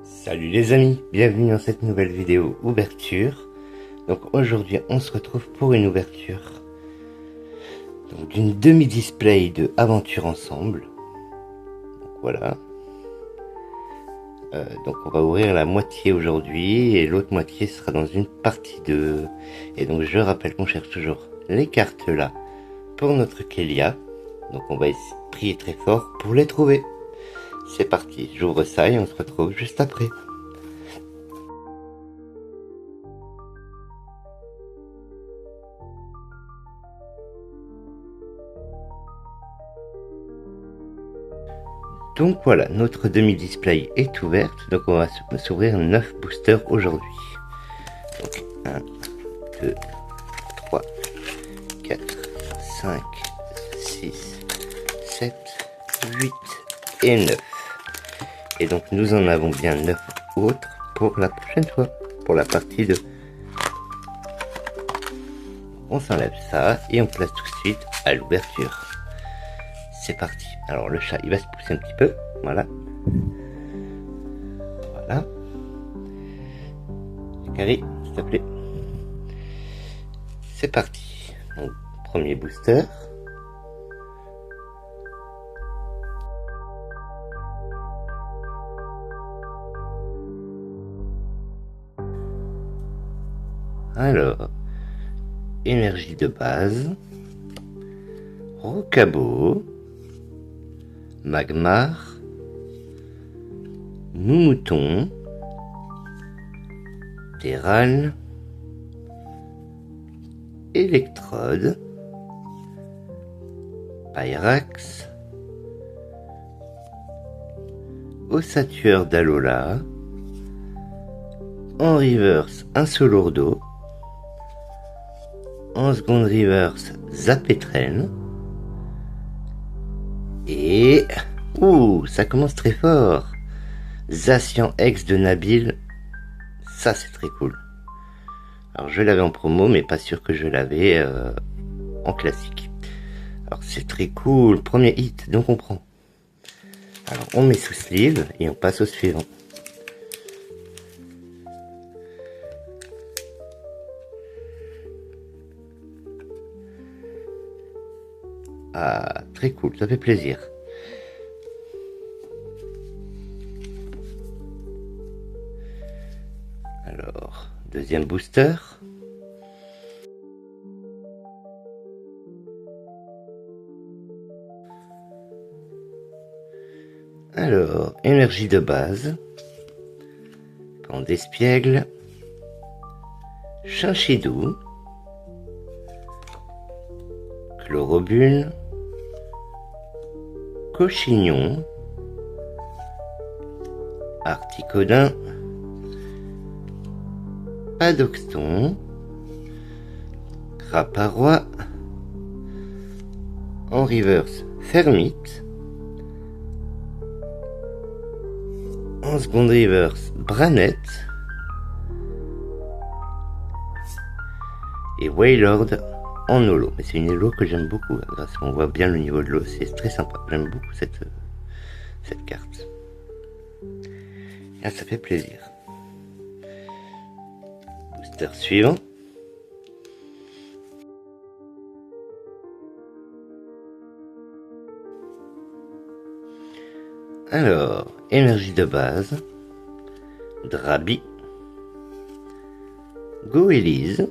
Salut les amis, bienvenue dans cette nouvelle vidéo ouverture. Donc aujourd'hui on se retrouve pour une ouverture d'une demi-display de Aventure Ensemble. Donc voilà. Donc on va ouvrir la moitié aujourd'hui et l'autre moitié sera dans une partie 2. Et donc je rappelle qu'on cherche toujours les cartes là pour notre Kélia. Donc on va prier très fort pour les trouver. C'est parti, j'ouvre ça et on se retrouve juste après. Donc voilà, notre demi-display est ouverte, donc on va s'ouvrir 9 boosters aujourd'hui. Donc 1, 2, 3, 4, 5, 6, 7, 8 et 9. Et donc nous en avons bien 9 autres pour la prochaine fois, pour la partie 2. On s'enlève ça et on place tout de suite à l'ouverture. C'est parti. Alors le chat il va se pousser un petit peu, voilà. Voilà. Carré, s'il te plaît. C'est parti. Donc, premier booster. Alors, énergie de base, Rocabo, Magmar, Moumouton, Terral, Electrode, Pyrax, Ossature d'Alola, en reverse un Solourdo, en seconde reverse Zapetren, et ça commence très fort. Zacian X de Nabil, ça c'est très cool. Alors je l'avais en promo mais pas sûr que je l'avais en classique. Alors c'est très cool, premier hit, donc on prend. Alors on met sous sleeve et on passe au suivant. Ah, très cool, ça fait plaisir. Alors, deuxième booster. Alors, énergie de base. Pan d'espiègle. Chinchidou. Chlorobule. Cochignon. Articodin. Padoxton. Craparois. En reverse, Fermite. En seconde reverse, Branette. Et Waylord en holo. Mais c'est une holo que j'aime beaucoup. Grâce on voit bien le niveau de l'eau, c'est très sympa. J'aime beaucoup cette carte. Et là, ça fait plaisir. Booster suivant. Alors, énergie de base, Drabi, Goélise,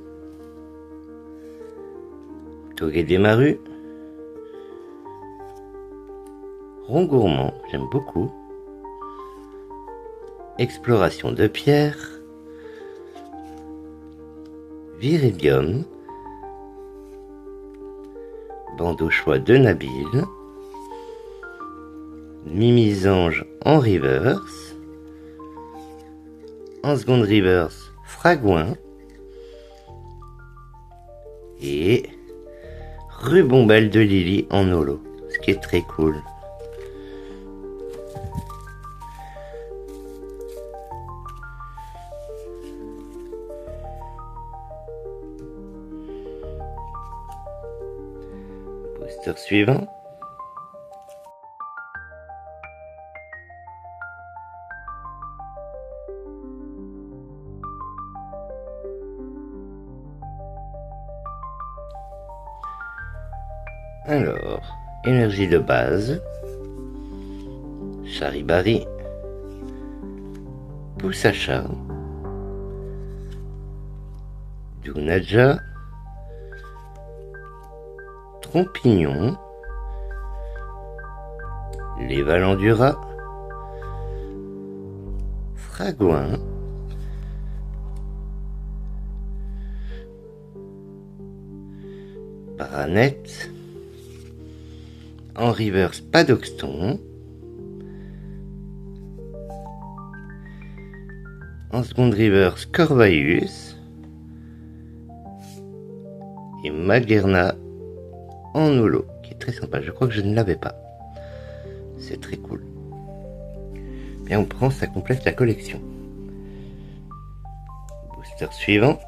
Togedemaru, Rongourmand, j'aime beaucoup, Exploration de pierre, Viridium, Bandeau choix de Nabil, Mimisange en reverse, en seconde reverse Fragouin et Rubombelle de Lily en holo, ce qui est très cool. Booster suivant. Alors, énergie de base, Charibari, Poussacha, Dounaja, Trompignon, les Valandura, Fragouin, Branette, en reverse Padoxton, en seconde reverse Corvaeus et Magerna en holo, qui est très sympa. Je crois que je ne l'avais pas. C'est très cool. Bien, on prend, ça complète la collection. Booster suivant.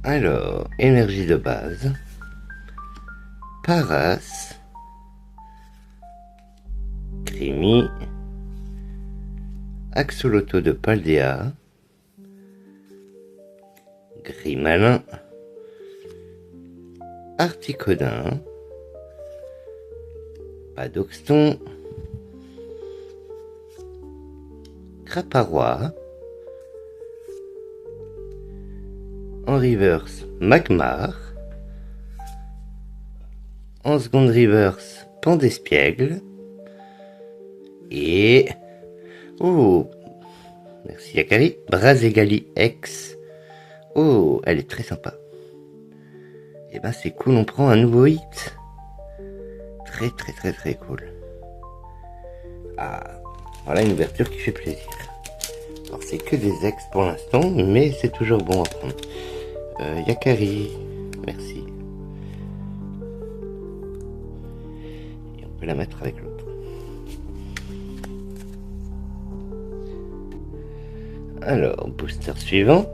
Alors, énergie de base, Paras, Crimi, Axoloto de Paldea, Grimalin, Articodin, Padoxton, Craparois, en reverse Magmar, en seconde reverse Pandespiègle et oh merci Yakari, Brazegali X. Oh, elle est très sympa. Et ben c'est cool, on prend un nouveau hit. Très très très très cool. Ah, voilà une ouverture qui fait plaisir. Alors c'est que des ex pour l'instant, mais c'est toujours bon à prendre. Yakari, merci. Et on peut la mettre avec l'autre. Alors, booster suivant.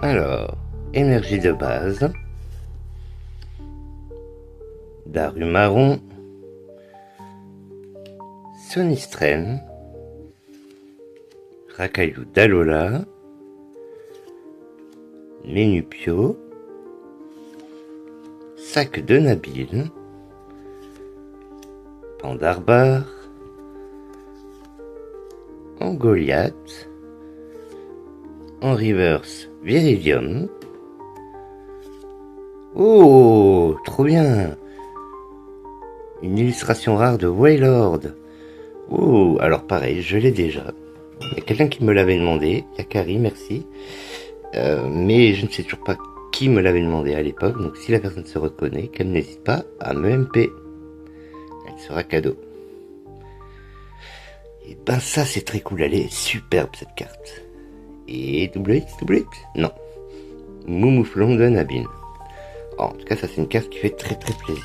Alors, énergie de base, Darumaron, Sonistren, Racaillou d'Alola, Ménupio, Sac de Nabil, Pandarbar, en Goliath, en reverse Viridium. Oh, trop bien! Une illustration rare de Waylord. Oh, alors pareil, je l'ai déjà. Il y a quelqu'un qui me l'avait demandé, Yakari, merci. Mais je ne sais toujours pas qui me l'avait demandé à l'époque, donc si la personne se reconnaît, qu'elle n'hésite pas à me MP. Elle sera cadeau. Et ben ça c'est très cool, elle est superbe cette carte. Et double X? Non. Moumouflon de Nabil. En tout cas, ça c'est une carte qui fait très très plaisir.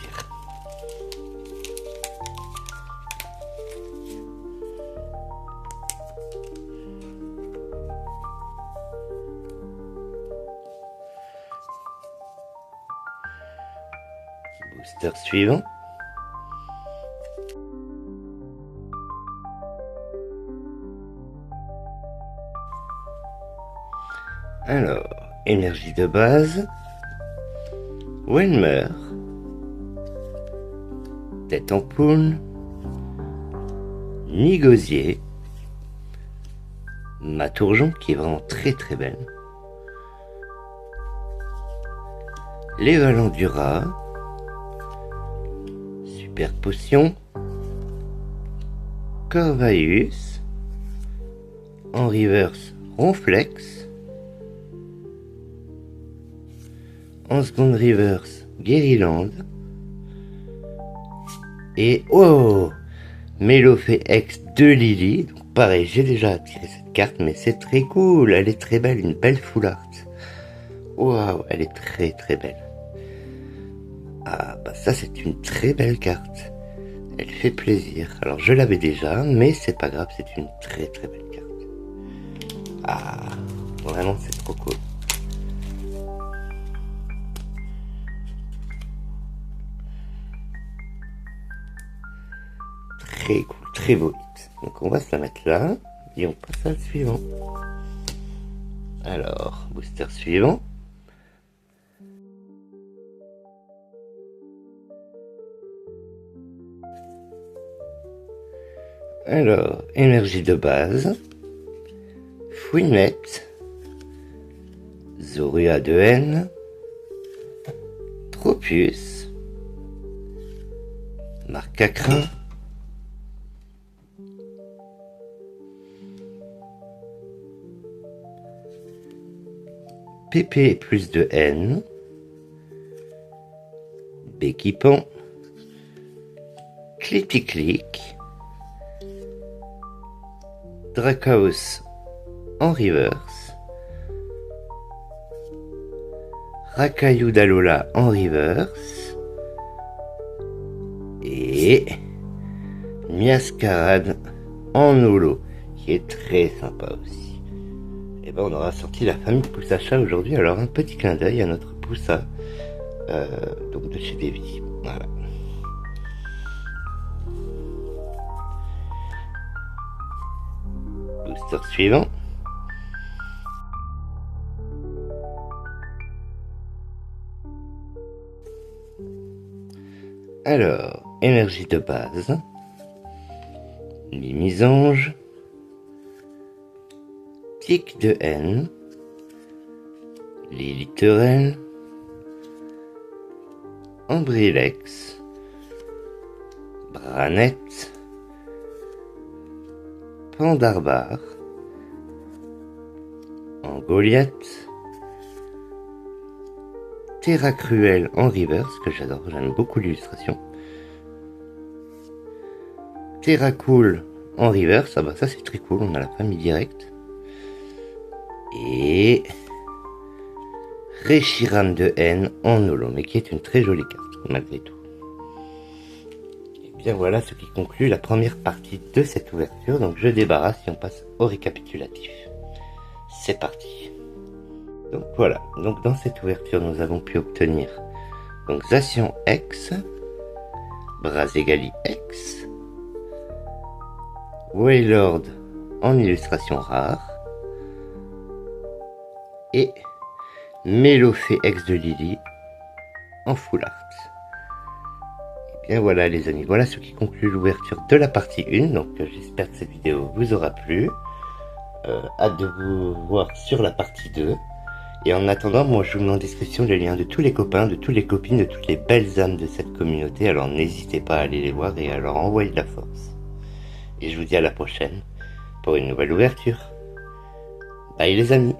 Booster suivant. Alors, énergie de base, Welmer, Tête en poule, Nigosier, Matourjon qui est vraiment très très belle, les Valandura, Super Potion, Corvaeus, en reverse Ronflex, en seconde reverse Guériland et oh Mélofée X de Lily. Donc pareil, j'ai déjà tiré cette carte, mais c'est très cool, elle est très belle, une belle full art. Waouh, elle est très très belle. Ah bah ça c'est une très belle carte, elle fait plaisir. Alors je l'avais déjà, mais c'est pas grave, c'est une très très belle carte. Ah, vraiment c'est trop cool. très cool, très beau hit. Donc on va se la mettre là, et on passe à le suivant. Alors, booster suivant. Alors, énergie de base. Fouinette. Zorua de N. Tropius. Marcacrin. PP plus de N. Béquipan. Clippy-Click. Dracaos en reverse. Rakayu d'Alola en reverse. Et Miascarade en holo, qui est très sympa aussi. Et ben on aura sorti la famille Poussacha aujourd'hui. Alors un petit clin d'œil à notre Poussa, donc de chez Davy. Voilà. Booster suivant. Alors, énergie de base. Mimisange. Tic de N. Lilithurel. Ambrilex. Branette. Pandarbar. Goliath. Terra Cruel en reverse, que j'adore, j'aime beaucoup l'illustration. Terra Cool en reverse, ah bah ça c'est très cool, on a la famille directe. Et Reshiram de N en holo, mais qui est une très jolie carte, malgré tout. Et bien voilà ce qui conclut la première partie de cette ouverture, donc je débarrasse et on passe au récapitulatif. C'est parti. Donc voilà, donc dans cette ouverture nous avons pu obtenir donc Zacian X, Brazegali X, Wailord en illustration rare et Mélofée X de Lily en full art. Et bien voilà les amis, voilà ce qui conclut l'ouverture de la partie 1, donc j'espère que cette vidéo vous aura plu. Hâte de vous voir sur la partie 2. Et en attendant, moi je vous mets en description les liens de tous les copains, de toutes les copines, de toutes les belles âmes de cette communauté. Alors n'hésitez pas à aller les voir et à leur envoyer de la force. Et je vous dis à la prochaine pour une nouvelle ouverture. Bye les amis.